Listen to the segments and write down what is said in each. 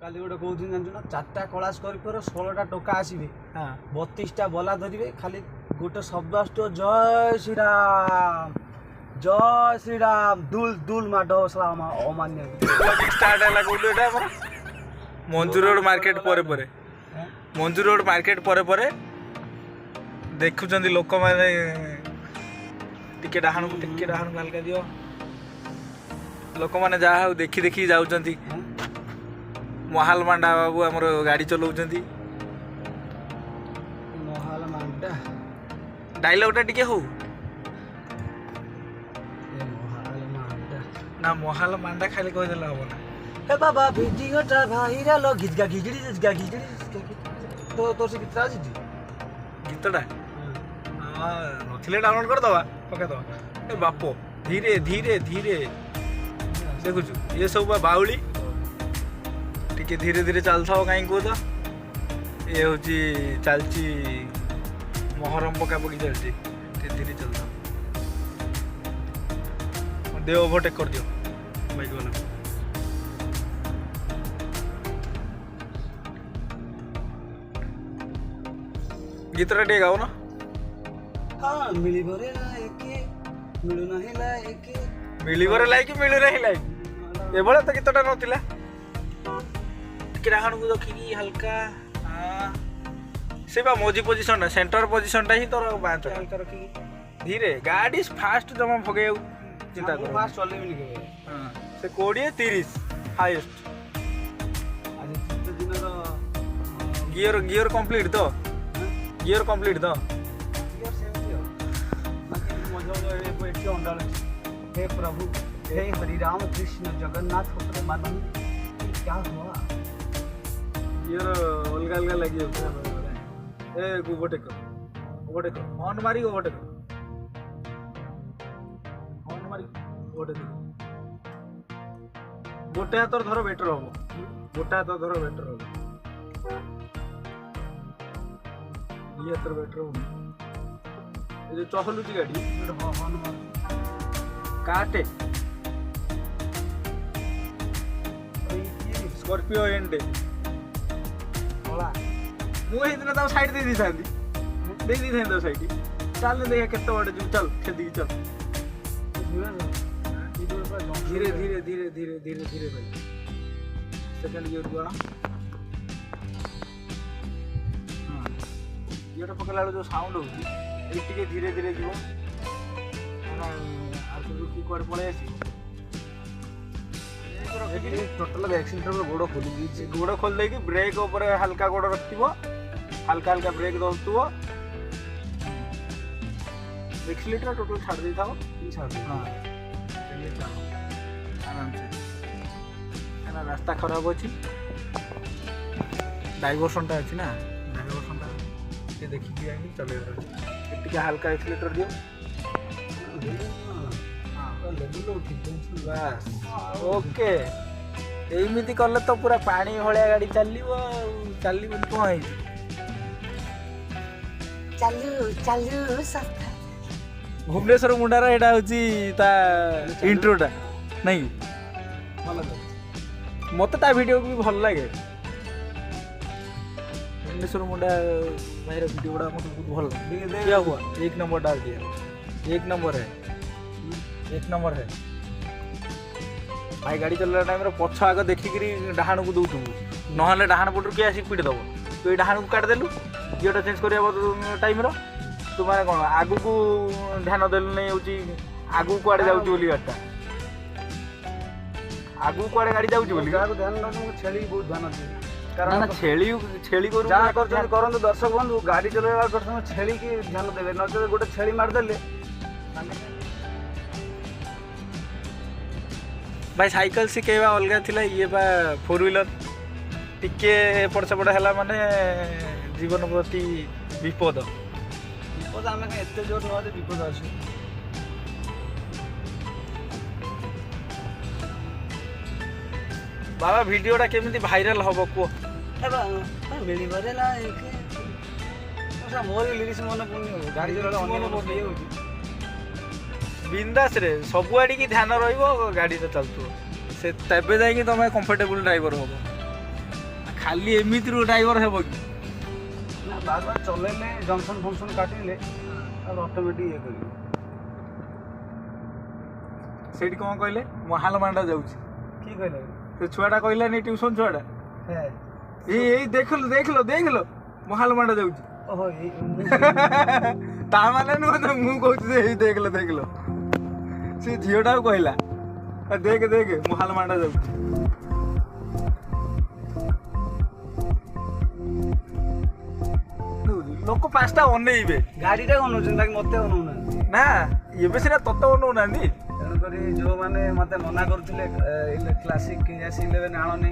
काली गोटे कौन जानछु ना 4टा कलाश कर 16टा टोका आसबे। हां 32टा बला धरिबे खाली गोटे शब्द आस्तो जय श्री राम दुल दुल माडो सलाम अमान्य स्टार्ट है कोड एटा हमर मंजू रोड मार्केट परे मंजू रोड मार्केट परे देखुचंदी लोक माने टिके डाहन हल्का दियो लोक माने जा देखी देखी जाउचंती महाल मांडा बाबू हमर गाड़ी चलाउचंती महाल मांडा डायलॉगटा टिके हो ना महाल मांडा खाली कह देला हो ना हे बाबा भिडियोटा भाइराल घिजगा घिजड़ी तो तोर से कितना आछि गीतटा हां नथिले डाउनलोड कर दवा पके दवा ए बापो धीरे धीरे धीरे देखुछु ये सब बाउली टिके धीरे धीरे चलथाओ काई को तो ये होची चलची मोहरम पका पकी चलची धीरे धीरे चलथाओ दे ओवरटेक कर दियो बाइक वाला गीतरा टे गाओ ना हाँ मिलिबरे लायके मिलु नाही लायके मिलिबरे लायके मिलु नाही लायके ए बळे तो गीतटा नथिला किराहन को देखी हल्का हां से बा मोजी पोजीशन सेंटर पोजीशन ता ही तोर बात हल्का रखी धीरे गाड़ी फास्ट जमा भगे चिंता कर फास्ट चले मिल गए हां से 20-30 हाईएस्ट आज तो दिन रो गियर कंप्लीट तो गियर कंप्लीट तो गियर सेम दियो बाकी मजा ए एके अंडाल हे प्रभु हे हरि राम कृष्ण जगन्नाथ प्रेमानंद क्या हुआ गियर अलग अलग लगी ए ओवरटेक हॉर्न मारी ओवरटेक गोटे हाथ धर बेटर हम गोटे हाथ धर बेटर हम ये हाथ बेटर हम ये चहलुची गाड़ी काटे स्कॉर्पियो एंड मुझे दिन साइड दे दी था साइड चल देखा केते बड़े जो चल खेदी चल धीरे धीरे धीरे धीरे धीरे धीरे भाई सेकंड गियर को आना हां गियर पकला जो साउंड होगी ए टिके धीरे धीरे जीवो ना आर तो की कोड पळे आसी टोटल एक्सीलेटर में गोड़ खोल दी गोड़ खोल दे कि ब्रेक ऊपर हल्का गोड़ रखिबो हल्का हल्का ब्रेक दलतुबो एक्सीलेटर टोटल छाड़ दी थाओ छाड़ दे हां चलिए चलो आराम से एना रास्ता खराब अछि डाइवर्सनटा अछि ना डाइवर्सनटा के देखि के आइ चले टिके हल्का एक्सीलेटर दियो हां लेवल उठी बस ओके एमिति करले तो पूरा पानी भलिया गाड़ी चलिबो कोन है चालू सस्ता भुवनेश्वर मुंडारा एटा होची ता इंट्रोटा नहीं मत ता वीडियो भी भल लगे भुवनेश्वर मुंडा भाई वीडियो बड़ा मत बहुत भल क्या हुआ एक नंबर डाल दिया एक नंबर है भाई गाड़ी चलला टाइम रे पछ आग देखिकरी डाहाण को दउतु नहले डाहाण पटु के आसी पीट दबो तो ए डाहाण को काट देलु गियरटा चेंज करिया टाइम रो तू माने कोन आगु को ध्यान देलु नै होची आगु कुआडे जाउची बोली गाडटा आगु कुआडे गाड़ी जाउची बोली गाको ध्यान न छेली बहुत ध्यान दे कारण ना छेली करू जा करन दर्शक बंधु गाड़ी चलेला करन छेली की ध्यान देबे न तो गोटे छेली मार देले भाई साइकिल शिखेवा अलग थिला ये बा 4 व्हीलर टिके एपट सेपट है माने जीवन प्रति विपद आम एत जोर न विपद आस बाबा वीडियोटा केमिति भाइराल हबो को मिलिबरे लायके मोर लिरिक्स मन पुनी गाड़ी चला मन पुनी बिंदास रे सबुआड़ी की ध्यान रहिबो गाड़ी तो चलतु से तबे जाई कि तमे कंफर्टेबल ड्राइवर होबो ଖାଲି ଏମିତିରୁ ଡ୍ରାଇଭର ହେବ କି? ନା ବାର ବାର ଚଲେଇଲେ ଜଂସନ୍ ଫଂସନ୍ କାଟିଲେ ଆଉ ଅଟୋମେଟିକ୍ ଇଏ କରିବ। ସେଇଠି କ'ଣ କହିଲେ ମହାଲମାଣ୍ଡା ଯାଉଛି କି କହିଲେ ସେ ଛୁଆଟା କହିଲାନି ଟ୍ୟୁସନ୍ ଛୁଆଟା ହେ ଏଇ ଦେଖିଲ ମହାଲମାଣ୍ଡା ଯାଉଛି। ଓହୋ ତା ମାନେ ନୁହଁ ତ ମୁଁ କହୁଛି ଯେ ଏଇ ଦେଖିଲ ସେ ଝିଅଟାକୁ କହିଲା ଦେଖେ ମହାଲମାଣ୍ଡା ଯାଉଛି। ଲୋକ ପାଞ୍ଚଟା ଅନେଇବେ ଗାଡ଼ିଟା ଅନଉଛନ୍ତି ବାକି ମତେ ଅନଉନାହାନ୍ତି ନା ଏବେ ସିନା ତତେ ଅନଉନାହାନ୍ତି। ତେଣୁକରି ଯେଉଁମାନେ ମତେ ମନା କରୁଥିଲେ କ୍ଲାସିକ୍ S11 ଆଣନି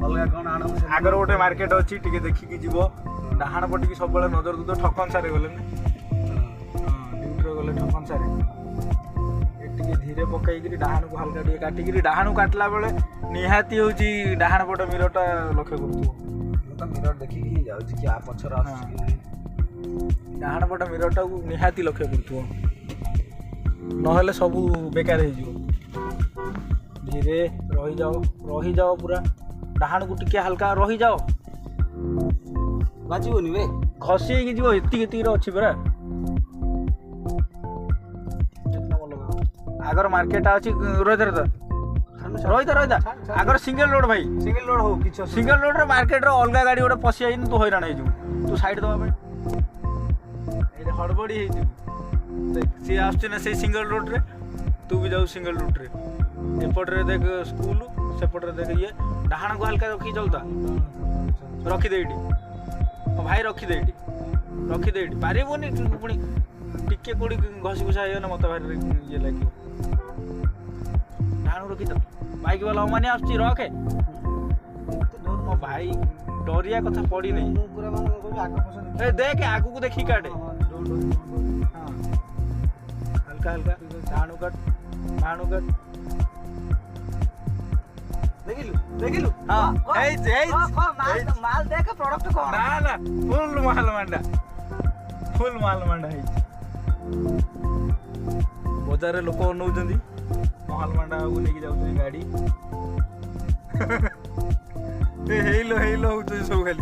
ଅଲଗା କ'ଣ ଆଣ ଆଗର ଗୋଟେ ମାର୍କେଟ ଅଛି ଟିକେ ଦେଖିକି ଯିବ ଡାହାଣ ପଟିକି ସବୁବେଳେ ନଜର ଦଉଥିବ ଠକନ ସାରେ ଗଲେ ନା ଡ୍ୟୁଟିରେ ଗଲେ ଠକନ ସାରେ ଟିକେ ଧୀରେ ପକେଇକିରି ଡାହାଣକୁ ହାଲକା ଟିକେ କାଟିକିରି ଡାହାଣକୁ କାଟିଲା ବେଳେ ନିହାତି ହେଉଛି ଡାହାଣ ପଟ ମିରରଟା ଲକ୍ଷ୍ୟ କରୁଥିବ। ମୁଁ ତ ମିରର ଦେଖିକି ଯାଉଛି କି ଆ ପଛରେ ଆସୁଛି କି ନାହିଁ। ଡାହାଣ ପଟ ମିରରଟାକୁ ନିହାତି ଲକ୍ଷ୍ୟ କରୁଥିବ ନହେଲେ ସବୁ ବେକାର ହେଇଯିବ। ଧୀରେ ରହିଯାଅ ପୁରା ଡାହାଣକୁ ଟିକେ ହାଲକା ରହିଯାଅ ବାଜିବନି ବେ ଘଷି ହେଇକି ଯିବ ଏତିକିର ଅଛି ପରା। ଆଗର ମାର୍କେଟଟା ଅଛି ରହିଥା ଆଗର ସିଙ୍ଗଲ ରୋଡ ଭାଇ ସିଙ୍ଗଲ ରୋଡ ହଉ କିଛି ସିଙ୍ଗଲ ରୋଡରେ ମାର୍କେଟର ଅଲଗା ଗାଡ଼ି ଗୋଟେ ପଶି ଯାଇନି ତୁ ହଇରାଣ ହେଇଯିବୁ। ତୁ ସାଇଡ୍ ଦେବା ପାଇଁ ଏଇଟା ହଡ଼ବଡ଼ି ହେଇଯିବୁ। ସିଏ ଆସୁଛି ନା ସେଇ ସିଙ୍ଗଲ ରୋଡରେ ତୁ ବି ଯାଉ ସିଙ୍ଗଲ ରୁଟ୍ରେ ଏପଟରେ ଦେଖ ସ୍କୁଲ ସେପଟରେ ଦେଖ ଇଏ ଡାହାଣକୁ ହାଲକା ରଖିକି ଚଲତା ରଖିଦେ ଏଇଠି ଭାଇ ରଖିଦେ ଏଇଠି ପାରିବୁନି ପୁଣି ଟିକେ କୋଉଠି ଘଷି ଘୁଷା ହେଇଗଲେ ମତେ ଭାରି ଇଏ ଲାଗିବ। ଡାହାଣକୁ ରଖିଛ ବାଇକ୍ ବାଲା ଅମାନି ଆସୁଛି ରଖେ ମୋ ଭାଇ ଡରିଆ କଥା ପଡ଼ିନି ଏ ଦେଖେ ଆଗକୁ ଦେଖିକି କାଟେ ହାଲକା ଡାହାଣୁ କାଟ ଦେଖିଲୁ ହଁ ମାଲ ଦେଖ ପ୍ରଡକ୍ଟ କଣ ନା ଫୁଲ ମାଲମାଣ୍ଡା ହେଇଛି। ବଜାରରେ ଲୋକ ଅନଉଛନ୍ତି ମହାଲମାଣ୍ଡାକୁ ନେଇକି ଯାଉଛନ୍ତି ଗାଡ଼ି ହେଇଲୋ ହଉଛନ୍ତି ସବୁ ଖାଲି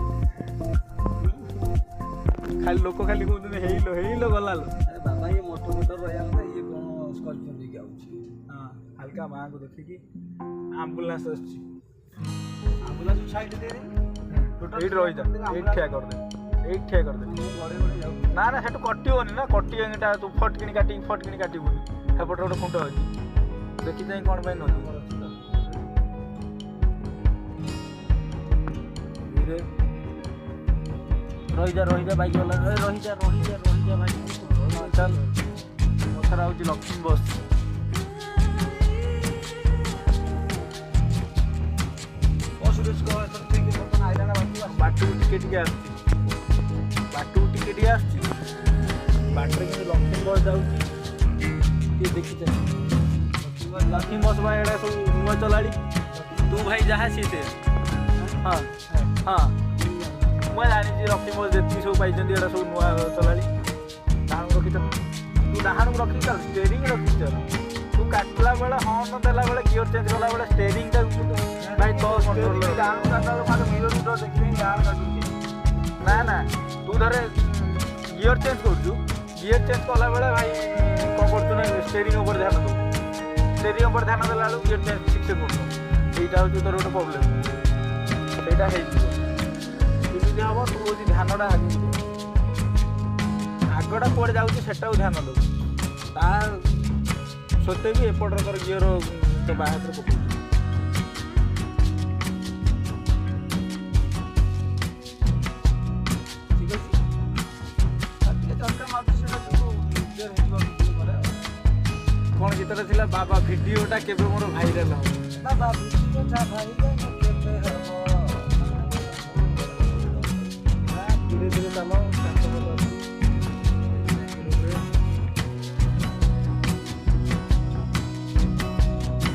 ଲୋକ ଖାଲି କହୁଛନ୍ତି ହେଇଲୋ ଗଲାଲୋ। ଆରେ ବାବା ଇଏ ମୋଟର ରହିବା କଥା ଇଏ କଣ ସ୍କର୍ପିଓ ନେଇକି ଆଉଛି। ହଁ ହାଲକା ମାଆଙ୍କୁ ଦେଖିକି ଆମ୍ବୁଲାନ୍ସ ଆସୁଛି ଆମ୍ବୁଲାନ୍ସ ସାଇଡ୍ ଦେଇ ଏଇଠି ରହିଯା ଏଇଠି ଠିଆ କରିଦେ ନା ସେଠୁ କଟିବନି ନା କଟିଟା ତୁ ଫଟକିଣି କାଟିବୁନି ସେପଟରେ ଗୋଟେ ଖୁଣ୍ଟ ଅଛି ଦେଖି ଯାଇ କ'ଣ ପାଇଁ ନଉଛି ଧୀରେ ରହିଯା ବାଇକ୍ ବାଲା ରହିଯା ଭାଇ ଚାଲ ପଛରେ ହେଉଛି ଲକ୍ଷ୍ମୀ ବସ୍ ବାଟକୁ ଟିକେ ଆସୁଛି ବାଟରେ କିନ୍ତୁ ଲକ୍ଷ୍ମୀ ବସ୍ ଯାଉଛି ଟିକେ ଦେଖିଛ ଲକ୍ଷ୍ମୀ ବସ୍ ଭାଇ ଏଇଟା ସବୁ ନୂଆ ଚଲାଳି ତୁ ଭାଇ ଯାହା ସିଏ ହଁ ମୁଁ ଜାଣିଛି ଲକ୍ଷ୍ମୀ ବସ୍ ଯେତିକି ସବୁ ପାଇଛନ୍ତି ଏଇଟା ସବୁ ନୂଆ ଚଲାଳି ଡାହାଣକୁ ରଖିଛ ତୁ ଡାହାଣକୁ ରଖିକି ଚାଲ ଷ୍ଟେରିଂ ରଖିକି ଚାଲ ତୁ କାଟିଲା ବେଳେ ହର୍ନ ଦେଲା ବେଳେ ଗିୟର ଚେଞ୍ଜ କଲା ବେଳେ ଷ୍ଟେରିଂଟା ଭାଇ ତ ଡାହାଣକୁ କାଟିଲା ବେଳେ ମିରର ଦେଖିବି ଡାହାଣ କାଟୁଛି ନା ତୁ ଧରେ ଗିୟର ଚେଞ୍ଜ କରୁଛୁ ଗିୟର ଚେଞ୍ଜ କଲା ବେଳେ ଭାଇ କ'ଣ କରୁଛୁ ନା ଷ୍ଟେରିଂ ଉପରେ ଧ୍ୟାନ ଦେବୁ ଷ୍ଟେରିଂ ଉପରେ ଧ୍ୟାନ ଦେଲା ବେଳକୁ ଗିୟର ଚେଞ୍ଜ ଠିକ୍ସେ କରୁଛୁ ସେଇଟା ହେଉଛି ତୋର ଗୋଟେ ପ୍ରୋବ୍ଲେମ୍ ସେଇଟା ହେଇଯିବ କେମିତି ହେବ ତୁ ହେଉଛି ଧ୍ୟାନଟା ଆଗଟା କୁଆଡ଼େ ଯାଉଛି ସେଟାକୁ ଧ୍ୟାନ ଦେବୁ ତା ସତ୍ତ୍ୱେ ବି ଏପଟର ଗିୟର ତ ବାହାରେ ପକଉଛି କ'ଣ ଗୀତଟା ଥିଲା ବାବା ଭିଡ଼ିଓଟା କେବେ ମୋର ଭାଇରାଲ ହେବ ବାବା ଭିଡ଼ିଓଟା ଭାଇରାଲ କେବେ ହେବ ଧୀରେ ଚାଲ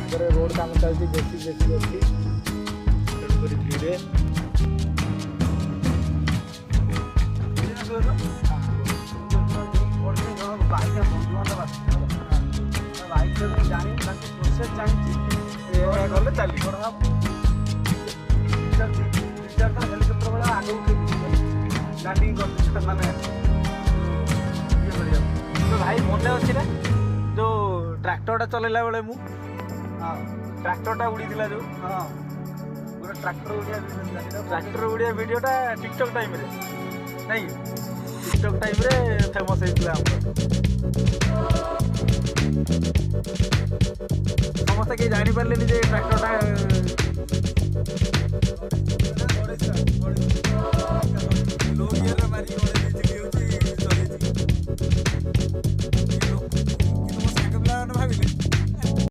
ଆଗରେ ରୋଡ଼ କାମ ଚାଲିଛି ବେଶୀ ଅଛି ତେଣୁକରି ଧୀରେ ଜାଣିନି ତାଙ୍କୁ ପ୍ରୋସେସ୍ ଜାଣିଛି ଗଲେ ଚାଲିବ ଲିଟର ପ୍ଲାନିଂ କରୁଛୁ ମାନେ ଇଏ କରିବାକୁ। ତ ଭାଇ ମନେ ଅଛି ନା ଯୋଉ ଟ୍ରାକ୍ଟରଟା ଚଲେଇଲା ବେଳେ ମୁଁ ହଁ ଟ୍ରାକ୍ଟରଟା ଉଡ଼ିଥିଲା ଯୋଉ ହଁ ଗୋଟେ ଟ୍ରାକ୍ଟର ଉଡ଼ିଆ ଟ୍ରାକ୍ଟର ଉଡ଼ିଆ ଭିଡ଼ିଓଟା ଟିକଟକ୍ ଟାଇମ୍ରେ ନାଇଁ ଟିକଟକ୍ ଟାଇମ୍ରେ ଫେମସ୍ ହେଇଥିଲା ଆମର। ସମସ୍ତେ କେହି ଜାଣିପାରିଲେନି ଯେ ଟ୍ରାକ୍ଟରଟା